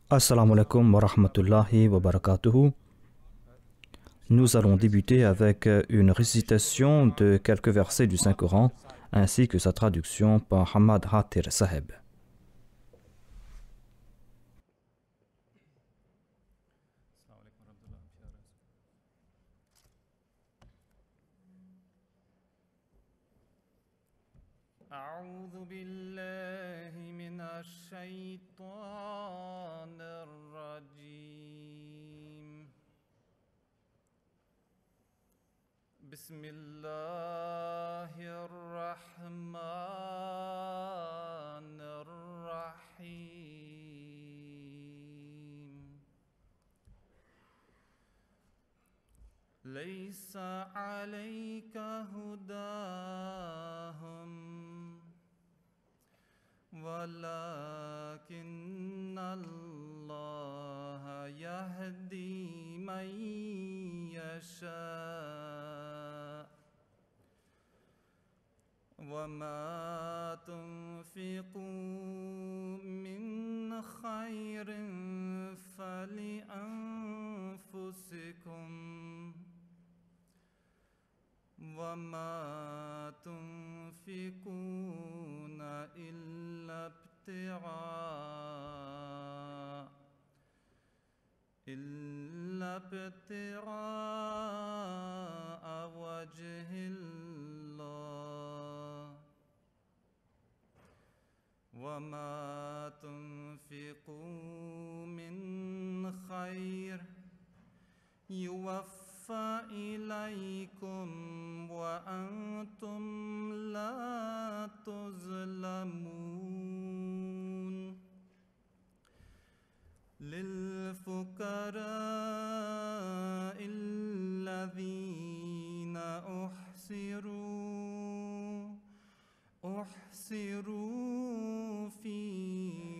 Assalamu alaikum wa rahmatullahi wa barakatuhu. Nous allons débuter avec une récitation de quelques versets du Saint-Coran ainsi que sa traduction par Hamad Hatir Saheb. أعوذ بالله من الشيطان الرجيم بسم الله الرحمن الرحيم ليس عليك هداهم ولكن الله يهدي من يشاء وما تنفقوا من خير فلأنفسكم وما تنفقون إلا ابتغاء وجه الله وما تنفقوا من خير يوفى إليكم وأنتم لا تظلمون للفقراء الذين أحصروا في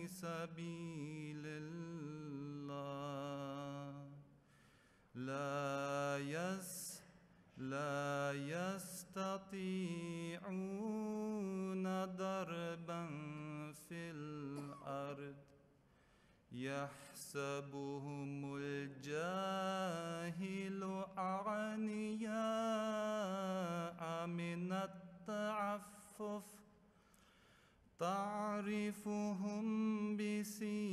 سبيل الله لا يستطيعون ضربا في الأرض يحسبهم الجاهل أغنياء من التعفف تعرفهم بسيماهم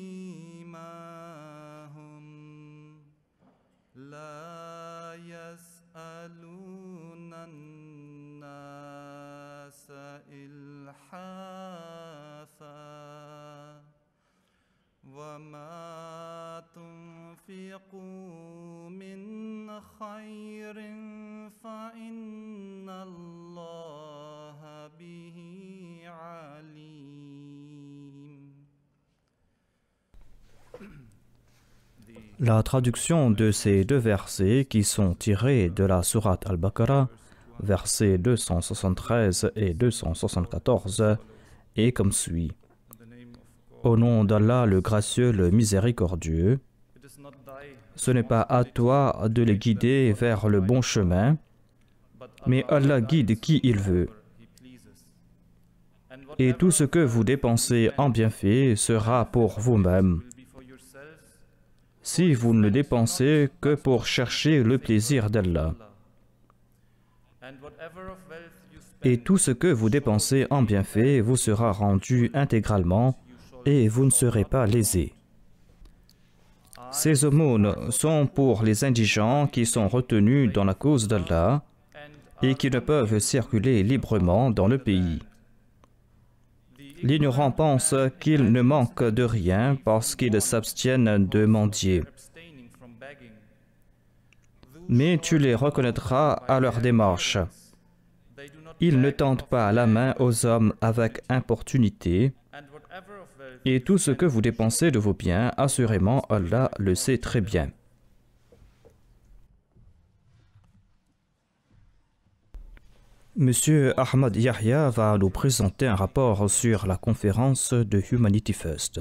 لا يسألون الناس إلحافا وما تنفقوا من خير فإن الله به عليم. La traduction de ces deux versets qui sont tirés de la sourate Al-Baqarah, versets 273 et 274, est comme suit. Au nom d'Allah le gracieux, le miséricordieux, ce n'est pas à toi de les guider vers le bon chemin, mais Allah guide qui il veut. Et tout ce que vous dépensez en bienfait sera pour vous-même. Si vous ne le dépensez que pour chercher le plaisir d'Allah. Et tout ce que vous dépensez en bienfait vous sera rendu intégralement et vous ne serez pas lésés. Ces aumônes sont pour les indigents qui sont retenus dans la cause d'Allah et qui ne peuvent circuler librement dans le pays. L'ignorant pense qu'il ne manque de rien parce qu'ils s'abstiennent de mendier. Mais tu les reconnaîtras à leur démarche. Ils ne tendent pas la main aux hommes avec importunité, et tout ce que vous dépensez de vos biens, assurément, Allah le sait très bien. Monsieur Ahmad Yahya va nous présenter un rapport sur la conférence de Humanity First.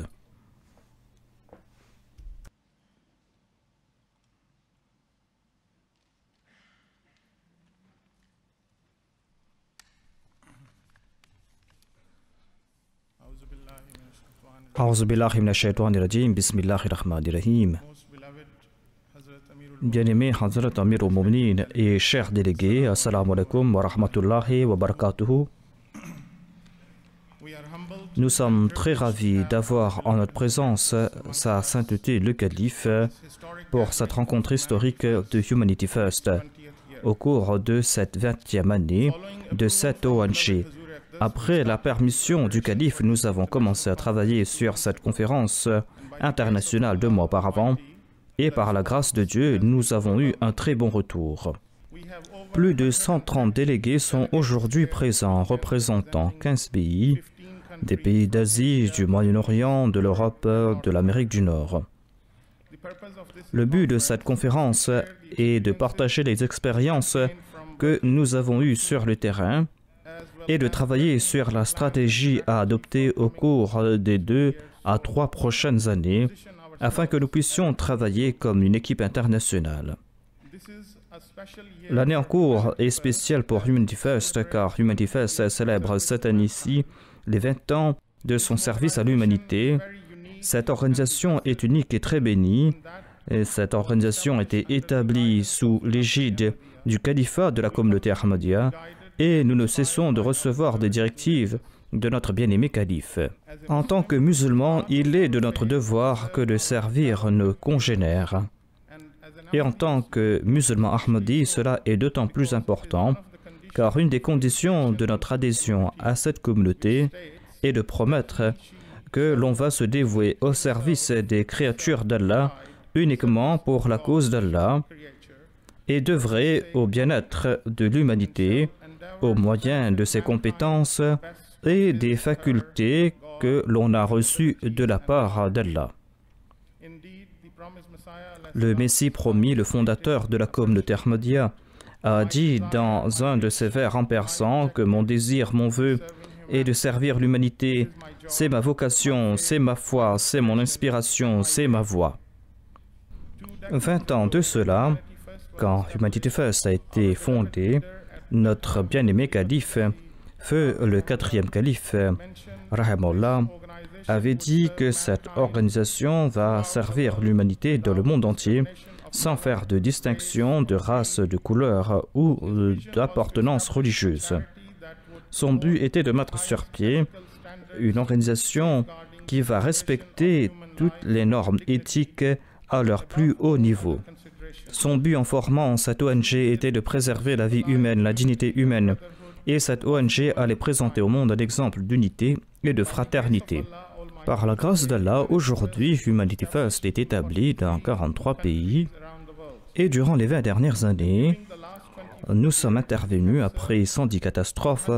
A'udhu billahi minash shaitanir rajim. Bismillahir rahmanir rahim. Bien-aimé Hazrat Amir al-Mu'minin et chers délégués, assalamu alaikum wa rahmatullahi wa barakatuhu. Nous sommes très ravis d'avoir en notre présence Sa Sainteté le Calife pour cette rencontre historique de Humanity First au cours de cette 20e année de cette ONG. Après la permission du Calife, nous avons commencé à travailler sur cette conférence internationale 2 mois auparavant et par la grâce de Dieu, nous avons eu un très bon retour. Plus de 130 délégués sont aujourd'hui présents, représentant 15 pays, des pays d'Asie, du Moyen-Orient, de l'Europe, de l'Amérique du Nord. Le but de cette conférence est de partager les expériences que nous avons eues sur le terrain et de travailler sur la stratégie à adopter au cours des 2 à 3 prochaines années afin que nous puissions travailler comme une équipe internationale. L'année en cours est spéciale pour Humanity First car Humanity First célèbre cette année-ci les 20 ans de son service à l'humanité. Cette organisation est unique et très bénie. Et cette organisation a été établie sous l'égide du califat de la communauté Ahmadiyya et nous ne cessons de recevoir des directives de notre bien-aimé calife. En tant que musulmans, il est de notre devoir que de servir nos congénères. Et en tant que musulmans Ahmadi, cela est d'autant plus important car une des conditions de notre adhésion à cette communauté est de promettre que l'on va se dévouer au service des créatures d'Allah uniquement pour la cause d'Allah et d'œuvrer au bien-être de l'humanité au moyen de ses compétences et des facultés que l'on a reçues de la part d'Allah. Le Messie promis, le fondateur de la communauté Ahmadiyya, a dit dans un de ses vers en persan que mon désir, mon vœu est de servir l'humanité. C'est ma vocation, c'est ma foi, c'est mon inspiration, c'est ma voix. 20 ans de cela, quand Humanity First a été fondé, notre bien-aimé calife, feu le 4e calife, Rahimahullah, avait dit que cette organisation va servir l'humanité dans le monde entier sans faire de distinction de race, de couleur ou d'appartenance religieuse. Son but était de mettre sur pied une organisation qui va respecter toutes les normes éthiques à leur plus haut niveau. Son but en formant cette ONG était de préserver la vie humaine, la dignité humaine, et cette ONG allait présenter au monde un exemple d'unité et de fraternité. Par la grâce d'Allah, aujourd'hui, Humanity First est établi dans 43 pays et durant les 20 dernières années, nous sommes intervenus après 110 catastrophes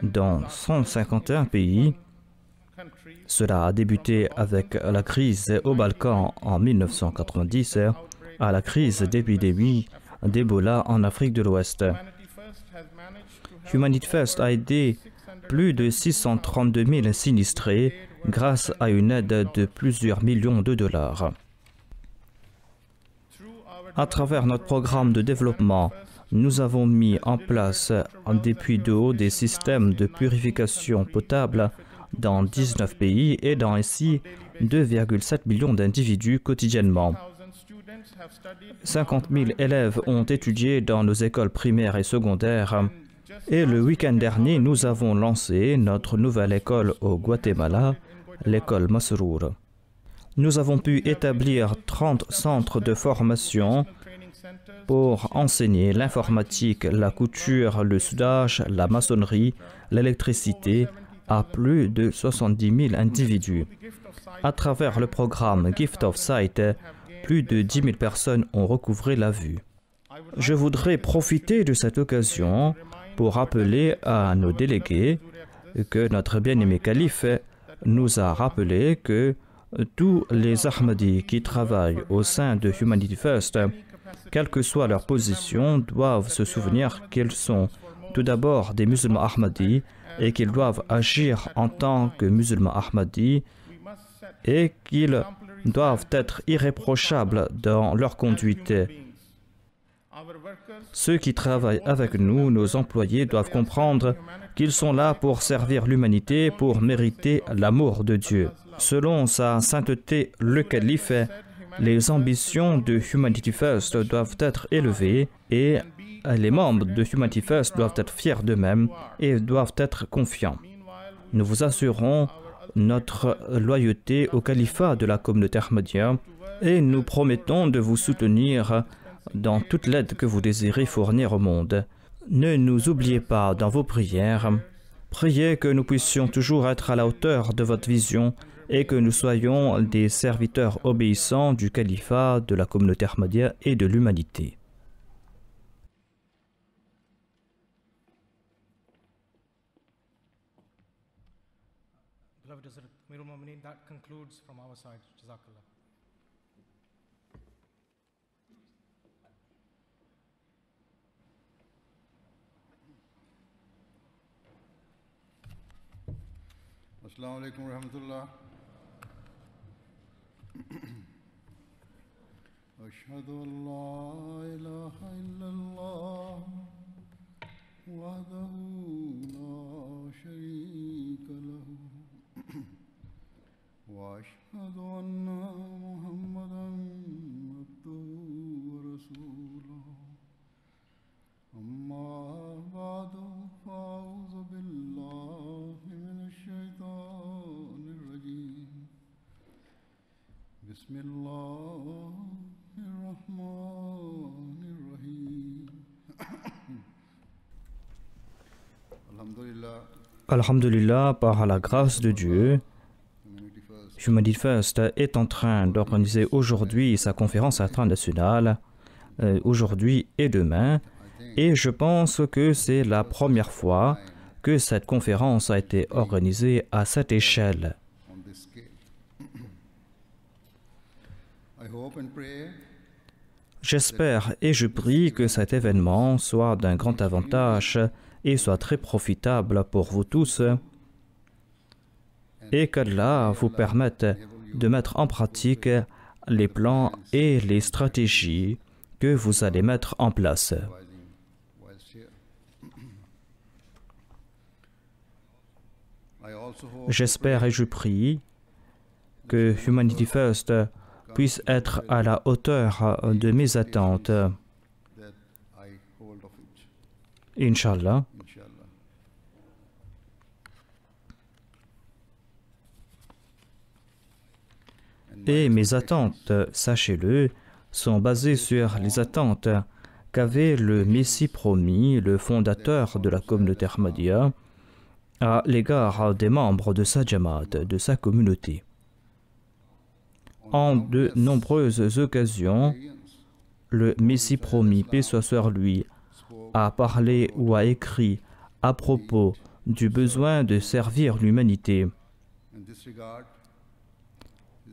dans 151 pays. Cela a débuté avec la crise aux Balkans en 1990 à la crise d'épidémie d'Ebola en Afrique de l'Ouest. Humanity First a aidé plus de 632 000 sinistrés grâce à une aide de plusieurs millions de dollars. À travers notre programme de développement, nous avons mis en place des puits d'eau, des systèmes de purification potable dans 19 pays, aidant ainsi 2,7 millions d'individus quotidiennement. 50 000 élèves ont étudié dans nos écoles primaires et secondaires. Et le week-end dernier, nous avons lancé notre nouvelle école au Guatemala, l'école Masrour. Nous avons pu établir 30 centres de formation pour enseigner l'informatique, la couture, le soudage, la maçonnerie, l'électricité à plus de 70 000 individus. À travers le programme Gift of Sight, plus de 10 000 personnes ont recouvré la vue. Je voudrais profiter de cette occasion pour rappeler à nos délégués que notre bien-aimé calife nous a rappelé que tous les Ahmadis qui travaillent au sein de Humanity First, quelle que soit leur position, doivent se souvenir qu'ils sont tout d'abord des musulmans Ahmadis et qu'ils doivent agir en tant que musulmans Ahmadis et qu'ils doivent être irréprochables dans leur conduite. Ceux qui travaillent avec nous, nos employés, doivent comprendre qu'ils sont là pour servir l'humanité, pour mériter l'amour de Dieu. Selon sa sainteté, le calife, les ambitions de Humanity First doivent être élevées et les membres de Humanity First doivent être fiers d'eux-mêmes et doivent être confiants. Nous vous assurons notre loyauté au califat de la communauté Ahmadiyya et nous promettons de vous soutenir dans toute l'aide que vous désirez fournir au monde. Ne nous oubliez pas dans vos prières. Priez que nous puissions toujours être à la hauteur de votre vision et que nous soyons des serviteurs obéissants du califat, de la communauté Ahmadiyya et de l'humanité. Beloved Amirul Mu'mineen, that concludes from our side. Jazakallah. Assalamu alaikum wa rahmatullah. Ashhadu an la ilaha illallah wahdahu la sharika lahu wa ashhadu anna Muhammadan abduhu wa rasuluhu. Amma ba'du fa'udhu billahi minash shaitanir rajim. Bismillahir rahmanir rahim. Alhamdulillah. Alhamdulillah, par la grâce de Dieu, Humanity First est en train d'organiser aujourd'hui sa conférence internationale, aujourd'hui et demain, et je pense que c'est la première fois que cette conférence a été organisée à cette échelle. J'espère et je prie que cet événement soit d'un grand avantage et soit très profitable pour vous tous et qu'Allah vous permette de mettre en pratique les plans et les stratégies que vous allez mettre en place. J'espère et je prie que Humanity First puisse être à la hauteur de mes attentes. Inch'Allah. Et mes attentes, sachez-le, sont basées sur les attentes qu'avait le Messie promis, le fondateur de la communauté Ahmadiyya, à l'égard des membres de sa Jamaat, de sa communauté. En de nombreuses occasions, le Messie promis, paix soit sur lui, a parlé ou a écrit à propos du besoin de servir l'humanité.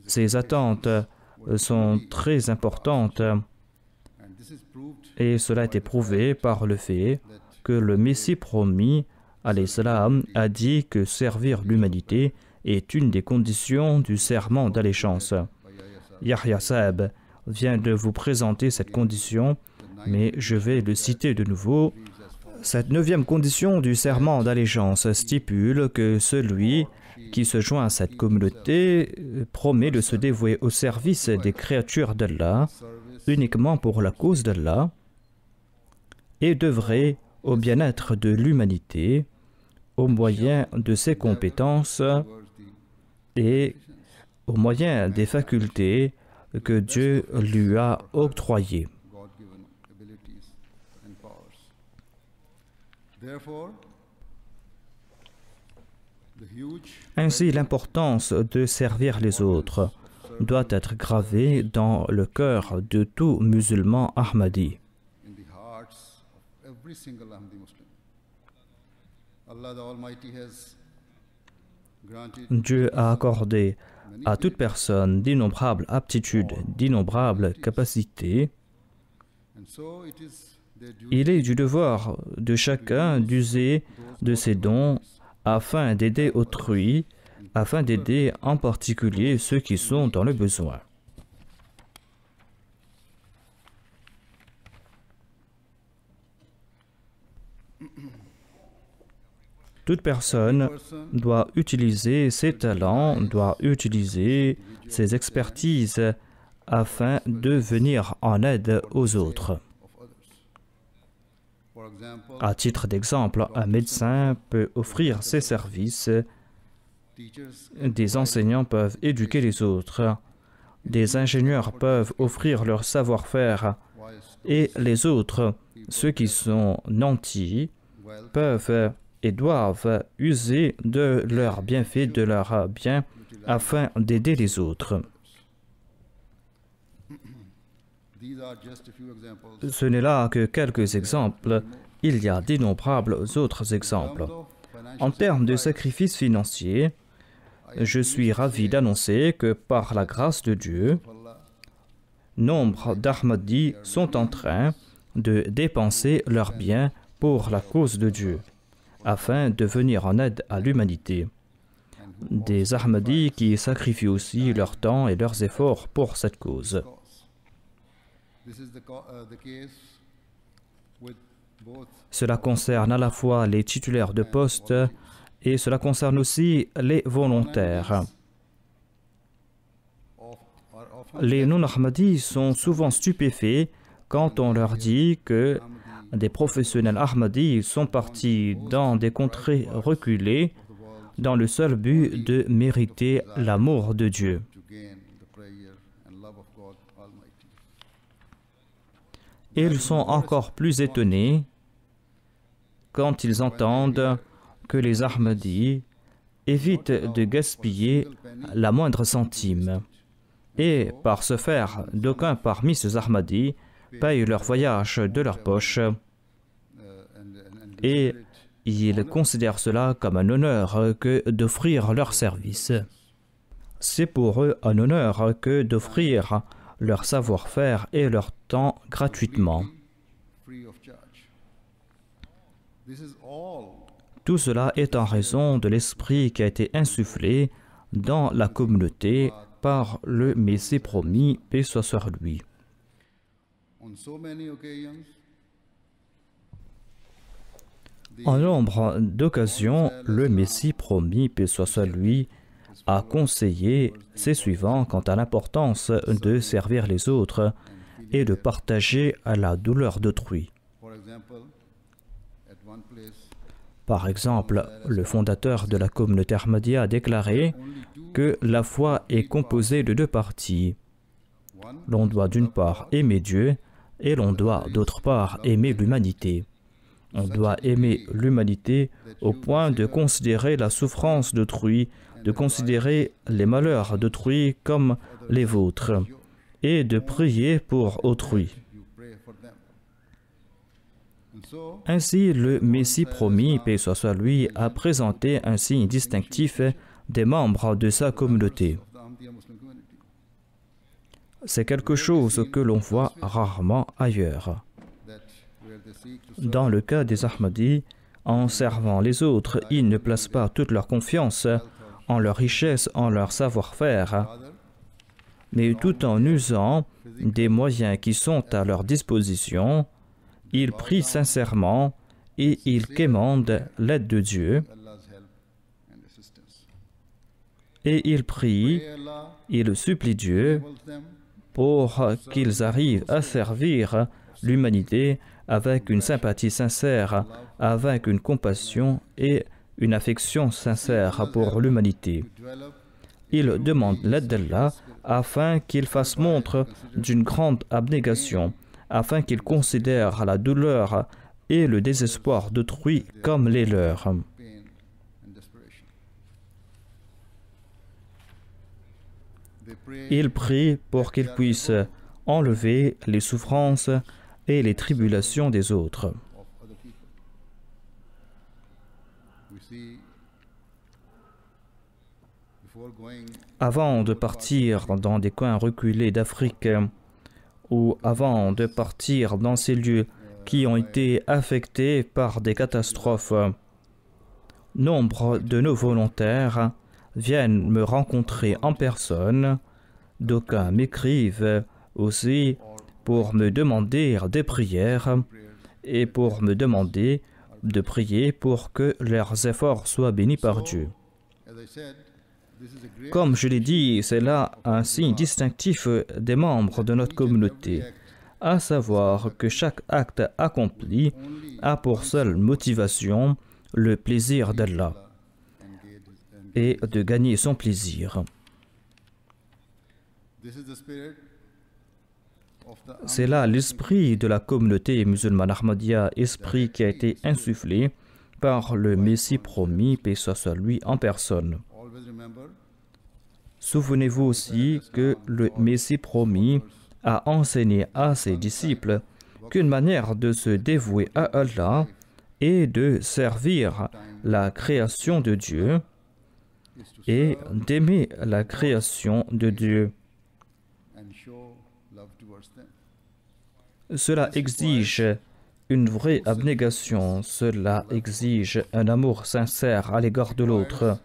Ces attentes sont très importantes et cela a été prouvé par le fait que le Messie promis alayhi salam a dit que servir l'humanité est une des conditions du serment d'allégeance. Yahya Saab vient de vous présenter cette condition, mais je vais le citer de nouveau. Cette 9e condition du serment d'allégeance stipule que celui qui se joint à cette communauté promet de se dévouer au service des créatures d'Allah uniquement pour la cause d'Allah et d'œuvrer au bien-être de l'humanité au moyen de ses compétences et au moyen des facultés que Dieu lui a octroyées. Ainsi, l'importance de servir les autres doit être gravée dans le cœur de tout musulman Ahmadi. Dieu a accordé à toute personne d'innombrables aptitudes, d'innombrables capacités. Il est du devoir de chacun d'user de ses dons afin d'aider autrui, afin d'aider en particulier ceux qui sont dans le besoin. Toute personne doit utiliser ses talents, doit utiliser ses expertises afin de venir en aide aux autres. À titre d'exemple, un médecin peut offrir ses services, des enseignants peuvent éduquer les autres, des ingénieurs peuvent offrir leur savoir-faire et les autres, ceux qui sont nantis, peuvent et doivent user de leurs bienfaits, de leurs biens, afin d'aider les autres. Ce n'est là que quelques exemples, il y a d'innombrables autres exemples. En termes de sacrifices financiers, je suis ravi d'annoncer que par la grâce de Dieu, nombre d'Ahmadis sont en train de dépenser leurs biens pour la cause de Dieu, afin de venir en aide à l'humanité. Des Ahmadis qui sacrifient aussi leur temps et leurs efforts pour cette cause. Cela concerne à la fois les titulaires de poste et cela concerne aussi les volontaires. Les non-Ahmadis sont souvent stupéfaits quand on leur dit que des professionnels Ahmadis sont partis dans des contrées reculées dans le seul but de mériter l'amour de Dieu. Et ils sont encore plus étonnés quand ils entendent que les Ahmadis évitent de gaspiller la moindre centime. Et par ce faire, d'aucuns parmi ces Ahmadis payent leur voyage de leur poche et ils considèrent cela comme un honneur que d'offrir leur service. C'est pour eux un honneur que d'offrir leur savoir-faire et leur temps gratuitement. Tout cela est en raison de l'esprit qui a été insufflé dans la communauté par le Messie promis, paix soit sur lui. En nombre d'occasions, le Messie promis, paix soit sur lui, a conseillé ses suivants quant à l'importance de servir les autres et de partager la douleur d'autrui. Par exemple, le fondateur de la communauté Ahmadiyya a déclaré que la foi est composée de deux parties. L'on doit d'une part aimer Dieu et l'on doit d'autre part aimer l'humanité. On doit aimer l'humanité au point de considérer la souffrance d'autrui, de considérer les malheurs d'autrui comme les vôtres et de prier pour autrui. Ainsi, le Messie promis, paix soit sur lui, a présenté un signe distinctif des membres de sa communauté. C'est quelque chose que l'on voit rarement ailleurs. Dans le cas des Ahmadis, en servant les autres, ils ne placent pas toute leur confiance en leur richesse, en leur savoir-faire, mais tout en usant des moyens qui sont à leur disposition, ils prient sincèrement et ils quémandent l'aide de Dieu. Et ils prient, ils supplient Dieu pour qu'ils arrivent à servir l'humanité avec une sympathie sincère, avec une compassion et une affection sincère pour l'humanité. Ils demandent l'aide d'Allah afin qu'il fasse montre d'une grande abnégation, afin qu'ils considèrent la douleur et le désespoir d'autrui comme les leurs. Ils prient pour qu'ils puissent enlever les souffrances et les tribulations des autres. Avant de partir dans des coins reculés d'Afrique ou avant de partir dans ces lieux qui ont été affectés par des catastrophes, nombre de nos volontaires viennent me rencontrer en personne. D'aucuns m'écrivent aussi pour me demander des prières et pour me demander de prier pour que leurs efforts soient bénis par Dieu. Comme je l'ai dit, c'est là un signe distinctif des membres de notre communauté, à savoir que chaque acte accompli a pour seule motivation le plaisir d'Allah et de gagner son plaisir. C'est là l'esprit de la communauté musulmane Ahmadiyya, esprit qui a été insufflé par le Messie promis, paix soit sur lui, en personne. Souvenez-vous aussi que le Messie promis a enseigné à ses disciples qu'une manière de se dévouer à Allah et de servir la création de Dieu et d'aimer la création de Dieu. Cela exige une vraie abnégation, cela exige un amour sincère à l'égard de l'autre.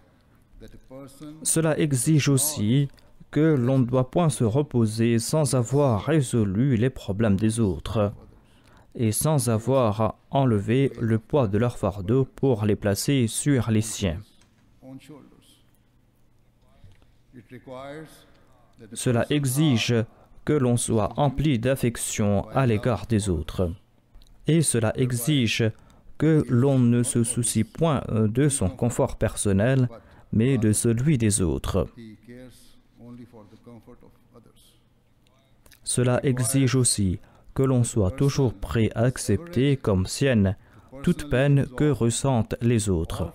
Cela exige aussi que l'on ne doit point se reposer sans avoir résolu les problèmes des autres et sans avoir enlevé le poids de leur fardeau pour les placer sur les siens. Cela exige que l'on soit empli d'affection à l'égard des autres. Et cela exige que l'on ne se soucie point de son confort personnel, mais de celui des autres. Cela exige aussi que l'on soit toujours prêt à accepter comme sienne toute peine que ressentent les autres.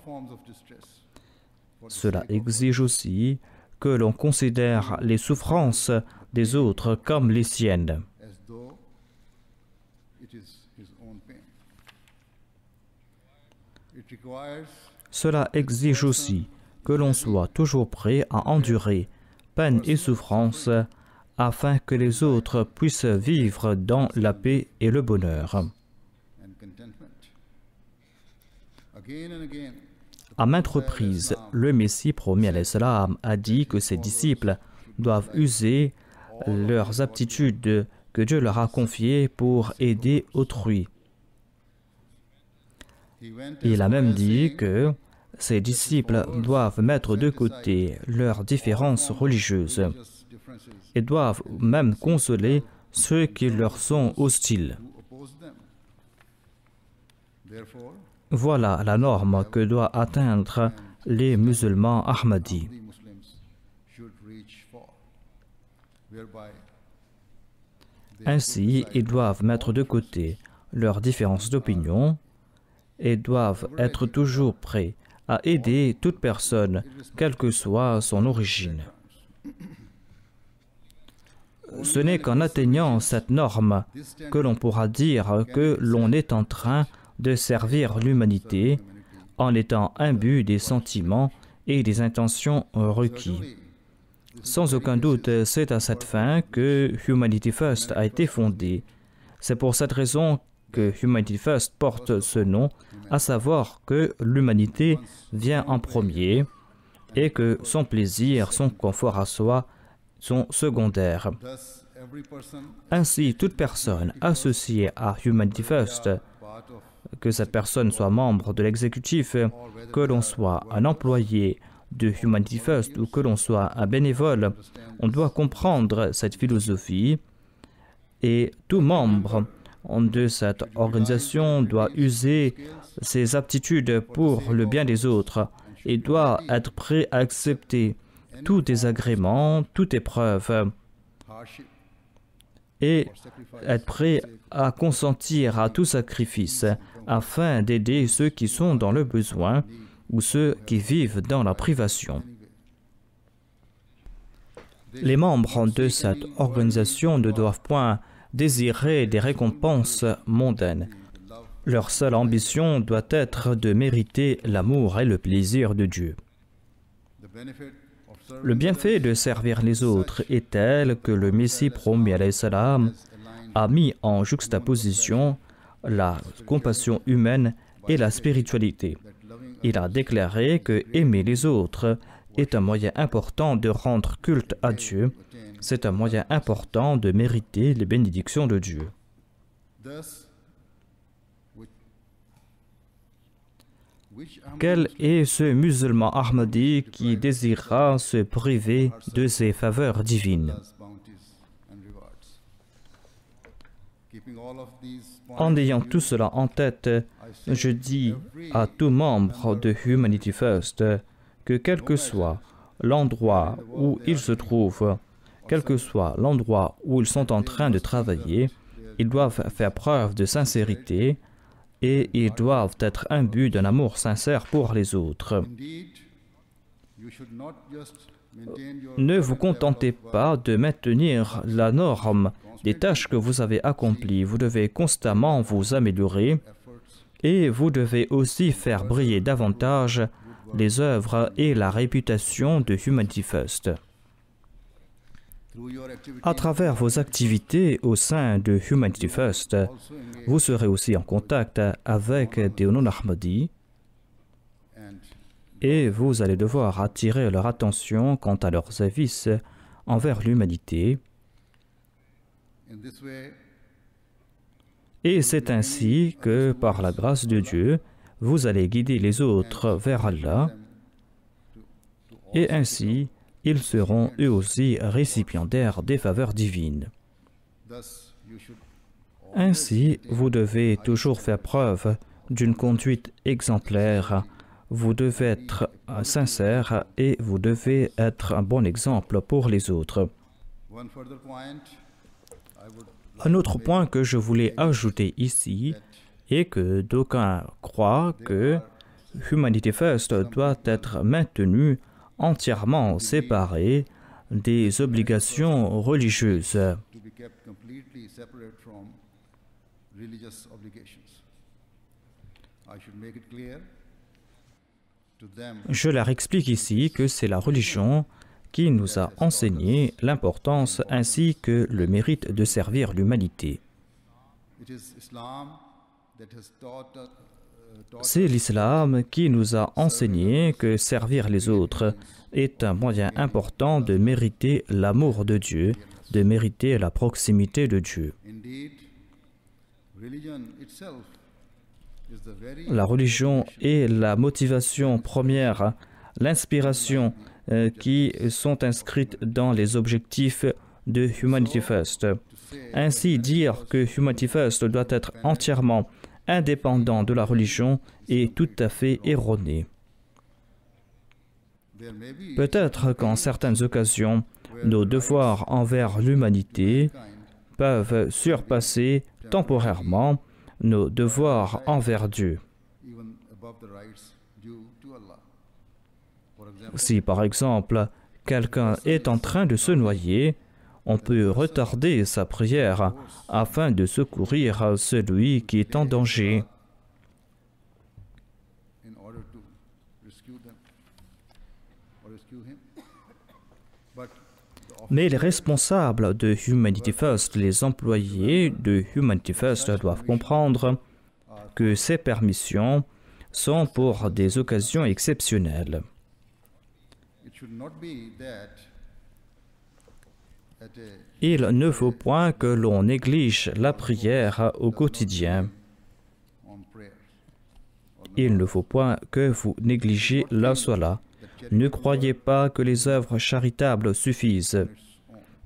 Cela exige aussi que l'on considère les souffrances des autres comme les siennes. Cela exige aussi que l'on soit toujours prêt à endurer peine et souffrance afin que les autres puissent vivre dans la paix et le bonheur. À maintes reprises, le Messie promis alayhi salam a dit que ses disciples doivent user leurs aptitudes que Dieu leur a confiées pour aider autrui. Il a même dit que ses disciples doivent mettre de côté leurs différences religieuses et doivent même consoler ceux qui leur sont hostiles. Voilà la norme que doivent atteindre les musulmans ahmadis. Ainsi, ils doivent mettre de côté leurs différences d'opinion et doivent être toujours prêts à aider toute personne, quelle que soit son origine. Ce n'est qu'en atteignant cette norme que l'on pourra dire que l'on est en train de servir l'humanité en étant imbu des sentiments et des intentions requis. Sans aucun doute, c'est à cette fin que Humanity First a été fondé. C'est pour cette raison que Humanity First porte ce nom, à savoir que l'humanité vient en premier et que son plaisir, son confort à soi sont secondaires. Ainsi, toute personne associée à Humanity First, que cette personne soit membre de l'exécutif, que l'on soit un employé de Humanity First ou que l'on soit un bénévole, on doit comprendre cette philosophie et tout membre de cette organisation doit user ses aptitudes pour le bien des autres et doit être prêt à accepter tout désagrément, toute épreuve et être prêt à consentir à tout sacrifice afin d'aider ceux qui sont dans le besoin ou ceux qui vivent dans la privation. Les membres de cette organisation ne doivent point désirer des récompenses mondaines. Leur seule ambition doit être de mériter l'amour et le plaisir de Dieu. Le bienfait de servir les autres est tel que le Messie promis alayhi salam a mis en juxtaposition la compassion humaine et la spiritualité. Il a déclaré que aimer les autres est un moyen important de rendre culte à Dieu. C'est un moyen important de mériter les bénédictions de Dieu. Quel est ce musulman Ahmadi qui désirera se priver de ses faveurs divines? En ayant tout cela en tête, je dis à tout membre de Humanity First que quel que soit l'endroit où ils se trouvent, quel que soit l'endroit où ils sont en train de travailler, ils doivent faire preuve de sincérité et ils doivent être imbus d'un amour sincère pour les autres. Ne vous contentez pas de maintenir la norme des tâches que vous avez accomplies. Vous devez constamment vous améliorer et vous devez aussi faire briller davantage les œuvres et la réputation de Humanity First. À travers vos activités au sein de Humanity First, vous serez aussi en contact avec des non-Ahmadis et vous allez devoir attirer leur attention quant à leurs services envers l'humanité. Et c'est ainsi que, par la grâce de Dieu, vous allez guider les autres vers Allah et ainsi, ils seront eux aussi récipiendaires des faveurs divines. Ainsi, vous devez toujours faire preuve d'une conduite exemplaire. Vous devez être sincère et vous devez être un bon exemple pour les autres. Un autre point que je voulais ajouter ici est que d'aucuns croient que Humanity First doit être maintenu entièrement séparé des obligations religieuses. Je leur explique ici que c'est la religion qui nous a enseigné l'importance ainsi que le mérite de servir l'humanité. C'est l'islam qui nous a enseigné que servir les autres est un moyen important de mériter l'amour de Dieu, de mériter la proximité de Dieu. La religion est la motivation première, l'inspiration qui sont inscrites dans les objectifs de Humanity First. Ainsi, dire que Humanity First doit être entièrement indépendant de la religion est tout à fait erroné. Peut-être qu'en certaines occasions, nos devoirs envers l'humanité peuvent surpasser temporairement nos devoirs envers Dieu. Si par exemple, quelqu'un est en train de se noyer, on peut retarder sa prière afin de secourir celui qui est en danger. Mais les responsables de Humanity First, les employés de Humanity First doivent comprendre que ces permissions sont pour des occasions exceptionnelles. Il ne faut point que l'on néglige la prière au quotidien. Il ne faut point que vous négligiez la salat. Ne croyez pas que les œuvres charitables suffisent.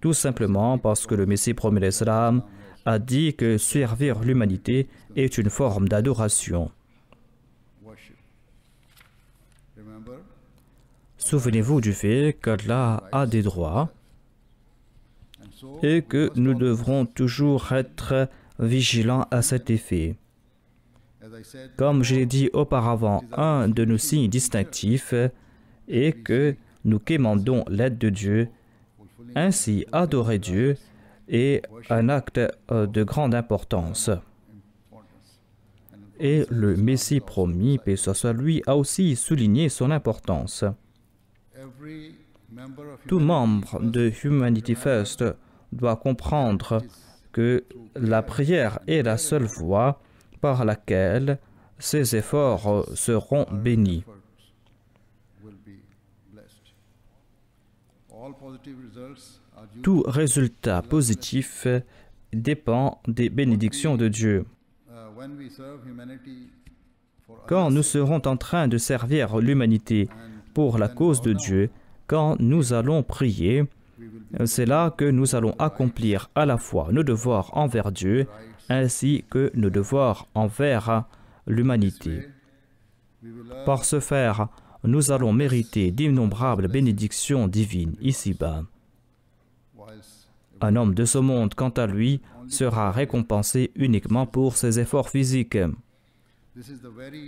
Tout simplement parce que le Messie promet l'Islam a dit que servir l'humanité est une forme d'adoration. Souvenez-vous du fait qu'Allah a des droits et que nous devrons toujours être vigilants à cet effet. Comme je l'ai dit auparavant, un de nos signes distinctifs est que nous quémandons l'aide de Dieu. Ainsi, adorer Dieu est un acte de grande importance. Et le Messie promis, paix soit lui, a aussi souligné son importance. Tout membre de Humanity First doit comprendre que la prière est la seule voie par laquelle ses efforts seront bénis. Tout résultat positif dépend des bénédictions de Dieu. quand nous serons en train de servir l'humanité pour la cause de Dieu, quand nous allons prier, c'est là que nous allons accomplir à la fois nos devoirs envers Dieu ainsi que nos devoirs envers l'humanité. Par ce faire, nous allons mériter d'innombrables bénédictions divines ici-bas. Un homme de ce monde, quant à lui, sera récompensé uniquement pour ses efforts physiques.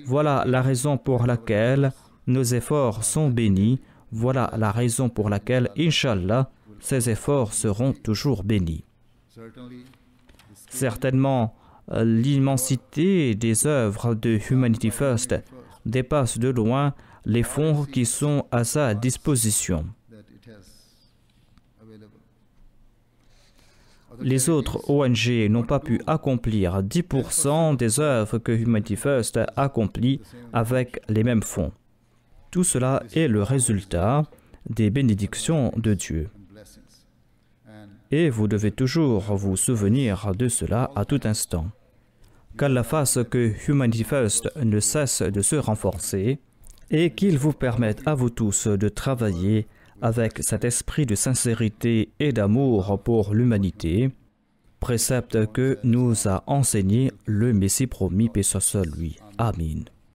Voilà la raison pour laquelle nos efforts sont bénis. Voilà la raison pour laquelle, Inch'Allah, ces efforts seront toujours bénis. Certainement, l'immensité des œuvres de Humanity First dépasse de loin les fonds qui sont à sa disposition. Les autres ONG n'ont pas pu accomplir 10% des œuvres que Humanity First accomplit avec les mêmes fonds. Tout cela est le résultat des bénédictions de Dieu. Et vous devez toujours vous souvenir de cela à tout instant. Qu'Allah fasse que Humanity First ne cesse de se renforcer et qu'il vous permette à vous tous de travailler avec cet esprit de sincérité et d'amour pour l'humanité, précepte que nous a enseigné le Messie promis, paix soit sur lui. Amin.